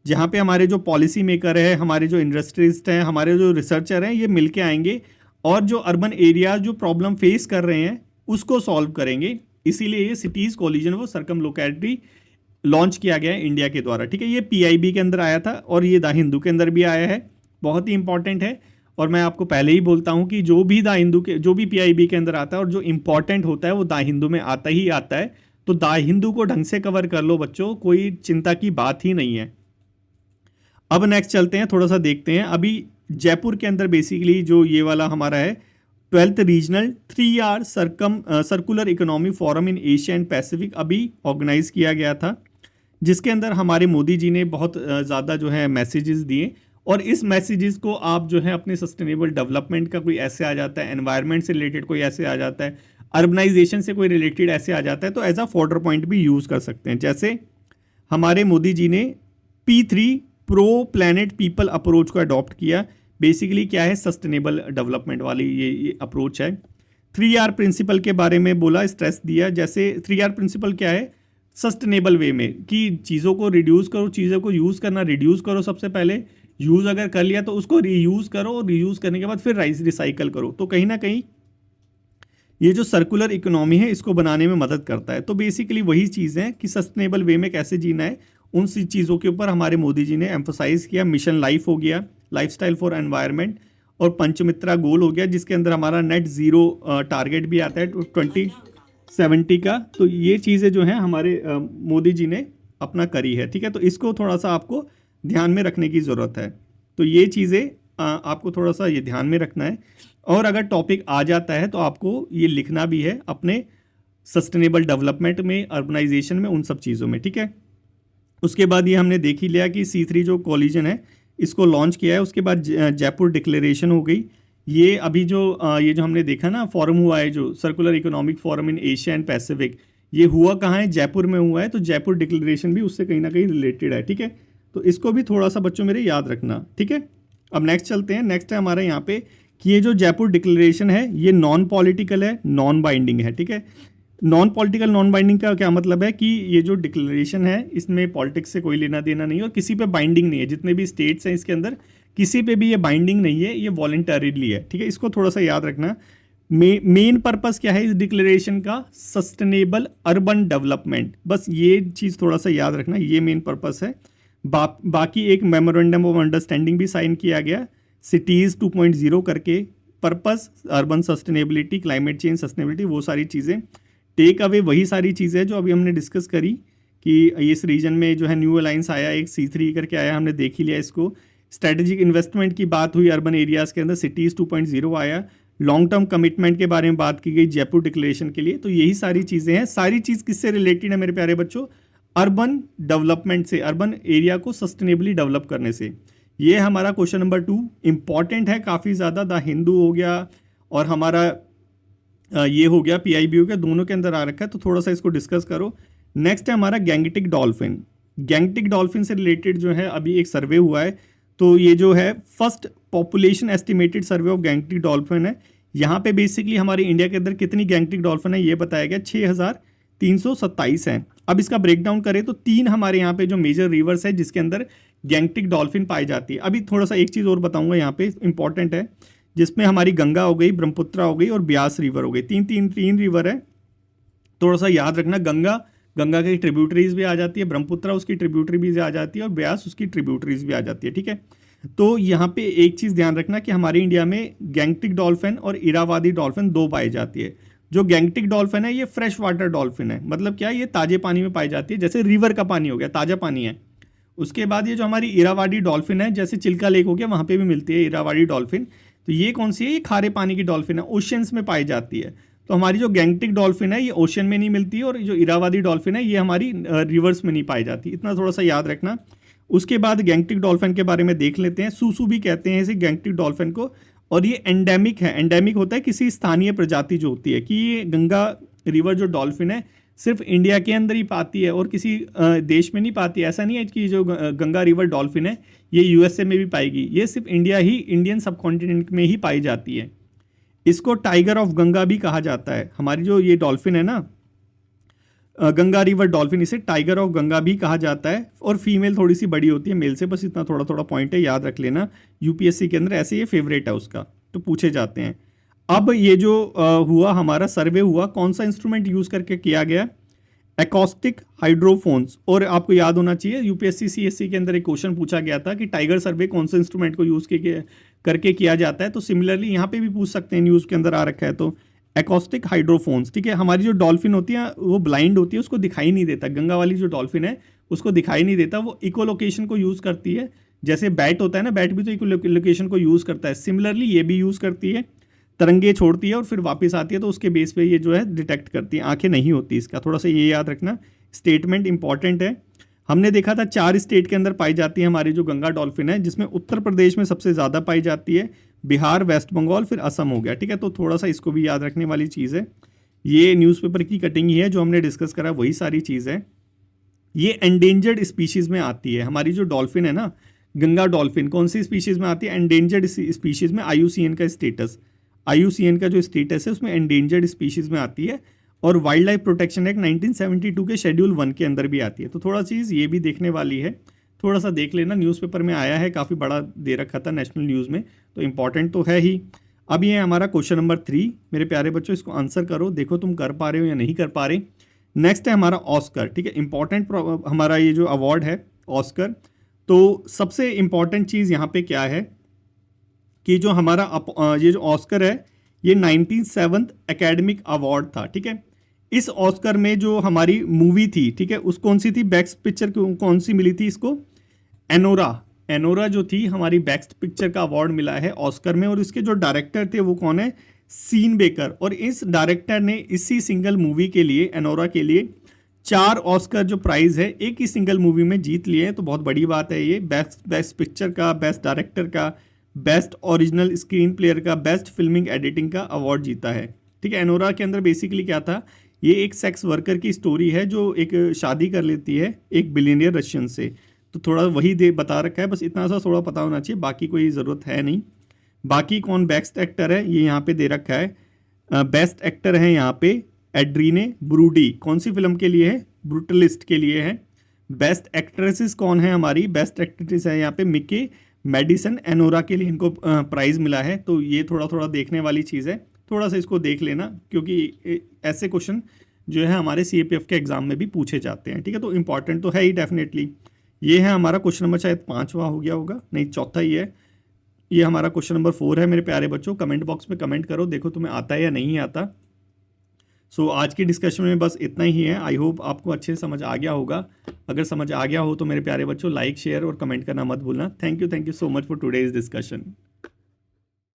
जहाँ पे हमारे जो पॉलिसी मेकर है, हमारे जो इंडस्ट्रिस्ट हैं, हमारे जो रिसर्चर हैं, ये मिलके आएंगे और जो अर्बन एरिया जो प्रॉब्लम फेस कर रहे हैं उसको सॉल्व करेंगे। इसीलिए ये सिटीज़ कोलिजन वो सर्कम लोकेलिटी लॉन्च किया गया है इंडिया के द्वारा, ठीक है। ये पीआईबी के अंदर आया था और ये द हिंदू के अंदर भी आया है, बहुत ही इंपॉर्टेंट है। और मैं आपको पहले ही बोलता हूँ कि जो भी द हिंदू के, जो भी पीआईबी के अंदर आता है और जो इंपॉर्टेंट होता है वो द हिंदू में आता ही आता है। तो द हिंदू को ढंग से कवर कर लो बच्चों, कोई चिंता की बात ही नहीं है। अब नेक्स्ट चलते हैं, थोड़ा सा देखते हैं। अभी जयपुर के अंदर बेसिकली जो ये वाला हमारा है 12th regional 3R circular economy forum in Asia and Pacific अभी ऑर्गेनाइज किया गया था, जिसके अंदर हमारे मोदी जी ने बहुत ज़्यादा जो है मैसेजेस दिए। और इस मैसेजेस को आप जो है अपने सस्टेनेबल डेवलपमेंट का कोई ऐसे आ जाता है, एनवायरनमेंट से रिलेटेड कोई ऐसे आ जाता है, अर्बनाइजेशन से कोई रिलेटेड ऐसे आ जाता है, तो एज अ फॉर्डर पॉइंट भी यूज़ कर सकते हैं। जैसे हमारे मोदी जी ने P3 pro planet people approach को अडॉप्ट किया। बेसिकली क्या है, सस्टेनेबल डेवलपमेंट वाली ये अप्रोच है। 3R प्रिंसिपल के बारे में बोला, स्ट्रेस दिया। जैसे 3R प्रिंसिपल क्या है, सस्टेनेबल वे में कि चीज़ों को रिड्यूस करो, चीज़ों को यूज़ करना रिड्यूस करो, सबसे पहले यूज़ अगर कर लिया तो उसको रीयूज़ करो और रीयूज़ करने के बाद फिर रिसाइकल करो। तो कहीं ना कहीं ये जो सर्कुलर इकोनॉमी है इसको बनाने में मदद करता है। तो बेसिकली वही चीज़ है कि सस्टेनेबल वे में कैसे जीना है, उन सी चीज़ों के ऊपर हमारे मोदी जी ने एम्फोसाइज किया। मिशन लाइफ हो गया, लाइफस्टाइल फॉर एनवायरनमेंट, और पंचमित्रा गोल हो गया जिसके अंदर हमारा नेट ज़ीरो टारगेट भी आता है 2070 का। तो ये चीज़ें जो हैं हमारे मोदी जी ने अपना करी है, ठीक है। तो इसको थोड़ा सा आपको ध्यान में रखने की ज़रूरत है। तो ये चीज़ें आपको थोड़ा सा ये ध्यान में रखना है। और अगर टॉपिक आ जाता है तो आपको ये लिखना भी है अपने सस्टेनेबल डेवलपमेंट में, अर्बनाइजेशन में, उन सब चीज़ों में, ठीक है। उसके बाद ये हमने देख ही लिया कि C3 जो कोलिजन है इसको लॉन्च किया है। उसके बाद जयपुर डिक्लेरेशन हो गई। ये अभी जो ये जो हमने देखा ना फॉरम हुआ है, जो circular economic forum in Asia and Pacific, ये हुआ कहाँ है, जयपुर में हुआ है। तो जयपुर डिक्लेरेशन भी उससे कहीं ना कहीं रिलेटेड है, ठीक है। तो इसको भी थोड़ा सा बच्चों मेरे याद रखना, ठीक है। अब नेक्स्ट चलते हैं। नेक्स्ट है हमारे यहाँ पे कि ये जो जयपुर डिक्लेरेशन है ये नॉन पॉलिटिकल है, नॉन बाइंडिंग है, ठीक है। नॉन पॉलिटिकल नॉन बाइंडिंग का क्या मतलब है कि ये जो डिक्लेरेशन है इसमें पॉलिटिक्स से कोई लेना देना नहीं है और किसी पे बाइंडिंग नहीं है। जितने भी स्टेट्स हैं इसके अंदर किसी पे भी ये बाइंडिंग नहीं है, ये वॉलंटरीली है, ठीक है। इसको थोड़ा सा याद रखना। मेन पर्पस क्या है इस डिक्लेरेशन का, सस्टेनेबल अर्बन डेवलपमेंट, बस ये चीज़ थोड़ा सा याद रखना, ये मेन पर्पस है। बाकी एक मेमोरेंडम ऑफ अंडरस्टैंडिंग भी साइन किया गया सिटीज़ 2.0 करके, purpose urban sustainability, climate change sustainability, वो सारी चीज़ें। टेक अवे वही सारी चीज़ें जो अभी हमने डिस्कस करी कि इस रीजन में जो है न्यू अलायंस आया, एक C3 करके आया, हमने देख ही लिया इसको। स्ट्रेटेजिक इन्वेस्टमेंट की बात हुई अर्बन एरियाज़ के अंदर, सिटीज़ 2.0 आया। लॉन्ग टर्म कमिटमेंट के बारे में बात की गई जयपुर डिक्लेरेशन के लिए। तो यही सारी चीज़ें हैं। सारी चीज़ किससे रिलेटेड है मेरे प्यारे बच्चों, अर्बन डेवलपमेंट से, अर्बन एरिया को सस्टेनेबली डेवलप करने से। ये हमारा क्वेश्चन नंबर 2 इंपॉर्टेंट है काफ़ी ज़्यादा। द हिंदू हो गया और हमारा ये हो गया PIB हो गया, दोनों के अंदर आ रखा है, तो थोड़ा सा इसको डिस्कस करो। नेक्स्ट है हमारा गैंगटिक डॉल्फिन। गैंगटिक डॉल्फिन से रिलेटेड जो है अभी एक सर्वे हुआ है, तो ये जो है first population estimated survey of Gangetic dolphin है। यहाँ पे बेसिकली हमारे इंडिया के अंदर कितनी गैंगटिक डॉल्फिन है ये बताया गया, 6327 हैं। अब इसका ब्रेकडाउन करें तो 3 हमारे यहाँ पे जो मेजर रिवर्स है जिसके अंदर गैंगटिक डॉल्फिन पाई जाती है। अभी थोड़ा सा एक चीज़ और बताऊंगा यहाँ पे इंपॉर्टेंट है, जिसमें हमारी गंगा हो गई, ब्रह्मपुत्रा हो गई और ब्यास रिवर हो गई। तीन रिवर है, थोड़ा सा याद रखना। गंगा की ट्रिब्यूटरीज भी आ जाती है, ब्रह्मपुत्रा उसकी ट्रिब्यूटरी भी आ जाती है और ब्यास उसकी ट्रिब्यूटरीज भी आ जाती है, ठीक है। तो यहाँ पे एक चीज़ ध्यान रखना कि हमारे इंडिया में गैंगटिक डॉल्फिन और इरावादी डॉल्फिन 2 पाई जाती है। जो गैंगटिक डॉल्फिन है ये फ्रेश वाटर डॉल्फिन है, मतलब क्या, ये ताजे पानी में पाई जाती है, जैसे रिवर का पानी हो गया, ताज़ा पानी है। उसके बाद ये जो हमारी इरावादी डॉल्फिन है, जैसे चिल्का लेक हो गया, वहाँ पे भी मिलती है इरावादी डॉल्फिन। तो ये कौन सी है, ये खारे पानी की डॉल्फिन है, ओशियंस में पाई जाती है। तो हमारी जो गैंगटिक डॉल्फिन है ये ओशन में नहीं मिलती है और जो इरावादी डॉल्फिन है ये हमारी रिवर्स में नहीं पाई जाती, इतना थोड़ा सा याद रखना। उसके बाद गैंगटिक डॉल्फिन के बारे में देख लेते हैं। सूसू भी कहते हैं इसे गैंगटिक डॉल्फिन को, और ये एंडेमिक है। एंडेमिक होता है किसी स्थानीय प्रजाति जो होती है, कि ये गंगा रिवर जो डॉल्फिन है सिर्फ इंडिया के अंदर ही पाती है और किसी देश में नहीं पाती है। ऐसा नहीं है कि जो गंगा रिवर डॉल्फिन है ये USA में भी पाएगी, ये सिर्फ इंडियन सब कॉन्टिनेंट में ही पाई जाती है, इसको टाइगर ऑफ गंगा भी कहा जाता है। हमारी जो ये डॉल्फिन है ना, गंगा रिवर डॉल्फिन, इसे टाइगर ऑफ गंगा भी कहा जाता है। और फीमेल थोड़ी सी बड़ी होती है मेल से, बस इतना थोड़ा थोड़ा पॉइंट है, याद रख लेना। यूपीएससी के अंदर ऐसे ये फेवरेट है उसका, तो पूछे जाते हैं। अब ये जो हुआ हमारा सर्वे हुआ, कौन सा इंस्ट्रूमेंट यूज़ करके किया गया? एकॉस्टिक हाइड्रोफोन्स। और आपको याद होना चाहिए यूपीएससी सीएससी के अंदर एक क्वेश्चन पूछा गया था कि टाइगर सर्वे कौन से इंस्ट्रूमेंट को यूज़ करके किया जाता है। तो सिमिलरली यहाँ पे भी पूछ सकते हैं, न्यूज़ के अंदर आ रखा है। तो एकॉस्टिक हाइड्रोफोन्स, ठीक है। हमारी जो डॉल्फिन होती है वो ब्लाइंड होती है, उसको दिखाई नहीं देता। गंगा वाली जो डॉल्फिन है उसको दिखाई नहीं देता, वो इकोलोकेशन को यूज़ करती है। जैसे बैट होता है ना, बैट भी तो इकोलोकेशन को यूज़ करता है। सिमिलरली ये भी यूज़ करती है, तरंगे छोड़ती है और फिर वापस आती है, तो उसके बेस पे ये जो है डिटेक्ट करती है। आंखें नहीं होती इसका, थोड़ा सा ये याद रखना, स्टेटमेंट इंपॉर्टेंट है। हमने देखा था 4 स्टेट के अंदर पाई जाती है हमारी जो गंगा डॉल्फिन है, जिसमें उत्तर प्रदेश में सबसे ज़्यादा पाई जाती है, बिहार, वेस्ट बंगाल, फिर असम हो गया, ठीक है। तो थोड़ा सा इसको भी याद रखने वाली चीज़ है। ये न्यूज़पेपर की कटिंग ही है, जो हमने डिस्कस करा वही सारी चीज़ है। ये एंडेंजर्ड स्पीशीज़ में आती है। हमारी जो डॉल्फिन है ना, गंगा डॉल्फिन, कौन सी स्पीशीज़ में आती है? एंडेंजर्ड स्पीशीज़ में। आईयूसीएन का स्टेटस, आईयूसीएन का जो स्टेटस है उसमें एंडेंजर्ड स्पीशीज़ में आती है। और वाइल्ड लाइफ प्रोटेक्शन एक्ट 1972 के शेड्यूल 1 के अंदर भी आती है। तो थोड़ा चीज़ ये भी देखने वाली है, थोड़ा सा देख लेना। न्यूज़पेपर में आया है, काफ़ी बड़ा दे रखा था नेशनल न्यूज़ में, तो इंपॉर्टेंट तो है ही। अब ये हमारा क्वेश्चन नंबर 3, मेरे प्यारे बच्चों, इसको आंसर करो, देखो तुम कर पा रहे हो या नहीं कर पा रहे। नेक्स्ट है हमारा ऑस्कर, ठीक है। इंपॉर्टेंट हमारा ये जो अवार्ड है ऑस्कर, तो सबसे इंपॉर्टेंट चीज़ यहाँ पे क्या है कि जो हमारा ये जो ऑस्कर है ये 97th एकेडमिक अवार्ड था, ठीक है। इस ऑस्कर में जो हमारी मूवी थी, ठीक है, उस कौन सी थी? बेस्ट पिक्चर कौन सी मिली थी इसको? एनोरा। एनोरा जो थी हमारी बेस्ट पिक्चर का अवार्ड मिला है ऑस्कर में। और इसके जो डायरेक्टर थे वो कौन है? Sean Baker. और इस डायरेक्टर ने इसी सिंगल मूवी के लिए, एनोरा के लिए, 4 ऑस्कर जो प्राइज़ है एक ही सिंगल मूवी में जीत लिए हैं। तो बहुत बड़ी बात है ये। बेस्ट पिक्चर का, बेस्ट डायरेक्टर का, बेस्ट ओरिजिनल स्क्रीन प्लेयर का, बेस्ट फिल्मिंग एडिटिंग का अवार्ड जीता है, ठीक है। एनोरा के अंदर बेसिकली क्या था? ये एक सेक्स वर्कर की स्टोरी है जो एक शादी कर लेती है एक बिलियनियर रशियन से। तो थोड़ा वही बता रखा है, बस इतना सा थोड़ा पता होना चाहिए, बाकी कोई ज़रूरत है नहीं। बाकी कौन बेस्ट एक्टर है ये यहाँ पे दे रखा है। बेस्ट एक्टर है यहाँ पे एड्रीने ब्रूडी। कौन सी फिल्म के लिए है? ब्रूटलिस्ट के लिए है। बेस्ट एक्ट्रेसेस कौन है हमारी? बेस्ट एक्ट्रेस है यहाँ पे मिके मेडिसन। एनोरा के लिए इनको प्राइज़ मिला है। तो ये थोड़ा थोड़ा देखने वाली चीज़ है, थोड़ा सा इसको देख लेना, क्योंकि ऐसे क्वेश्चन जो है हमारे सीएपीएफ के एग्जाम में भी पूछे जाते हैं, ठीक है। तो इंपॉर्टेंट तो है ही डेफिनेटली। ये है हमारा क्वेश्चन नंबर, शायद 5वां हो गया होगा, नहीं 4था ही है। ये हमारा क्वेश्चन नंबर 4 है मेरे प्यारे बच्चों। कमेंट बॉक्स में कमेंट करो, देखो तुम्हें आता है या नहीं आता। सो आज की डिस्कशन में बस इतना ही है। आई होप आपको अच्छे से समझ आ गया होगा। अगर समझ आ गया हो तो मेरे प्यारे बच्चों लाइक, शेयर और कमेंट करना मत भूलना। Thank you so much for today's discussion.